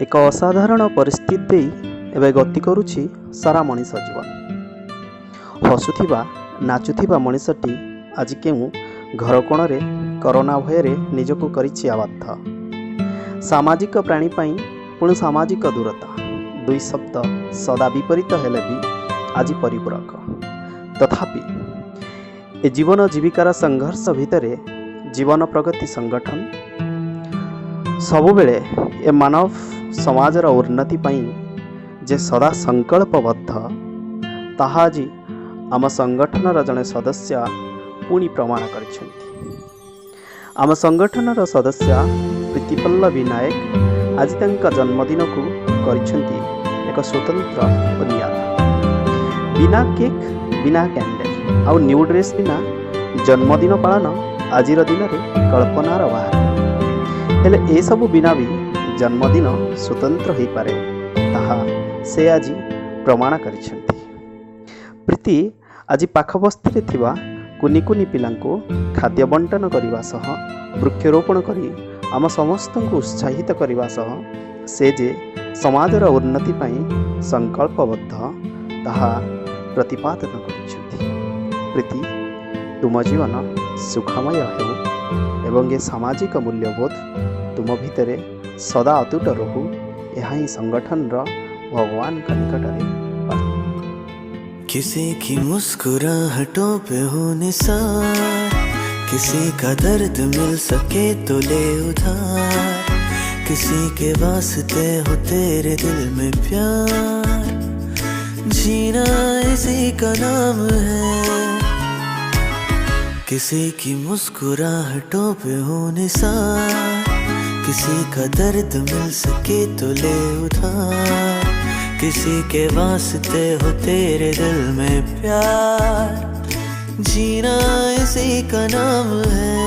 एक असाधारण परिस्थिति देई एवं गति करुछि सारा मनीष जीवन। हसुथिबा नाचुथिबा मनीषटी आज केउ घर कोणरे करोना भୟରେ निजको करिछि आबद्ध। सामाजिक प्राणी पई पुणी सामाजिक दूरता दुई शब्द सदा विपरीत हेले भी आज परिपूरक। तथापि ए जीवन जीविकार संघर्ष भितरे जीवन प्रगति संगठन सबुबेले ए मानव समाजर उन्नति पई जे सदा संकल्पबद्ध ताहा आज आम संगठनर जड़े सदस्य पुणी प्रमाण करिसेंति। आम संगठनर सदस्य प्रीतिपल्लवी नायक आज तांका जन्मदिन को करिसेंति एक स्वतंत्र बुनियाद। बिना केक बिना कैंडल आउ न्यू ड्रेस बिना जन्मदिन पालन आजिर दिन में कल्पनार बाहर। हेले ए सबु बिना भी जन्मदिन स्वतंत्र हो पारे ताहा से आज प्रमाण करिसेंति। प्रीति आज पाख बस्ती थिबा कुनी कुनी पिलांको खाद्य बंटन करने सह वृक्षरोपण करी आम समस्त को उत्साहित करने सह से जे समाजर उन्नति पई संकल्पबद्ध ताहा प्रतिपादन करिसेंति। प्रीति तुम जीवन सुखमय हो एवं ये सामाजिक मूल्यबोध तुम भितरे सदा अतुट रहू। यह ही संगठन रा भगवान का निकटरे। किसी की मुस्कुराहटों पे हो निसार, किसी का दर्द मिल सके तो ले उधार, किसी के वास्ते हो तेरे दिल में प्यार, जीना इसी का नाम है। किसी की मुस्कुराहटों पे हो निसार, किसी का दर्द मिल सके तो ले उधार, किसी के वास्ते हो तेरे दिल में प्यार, जीना इसी का नाम है।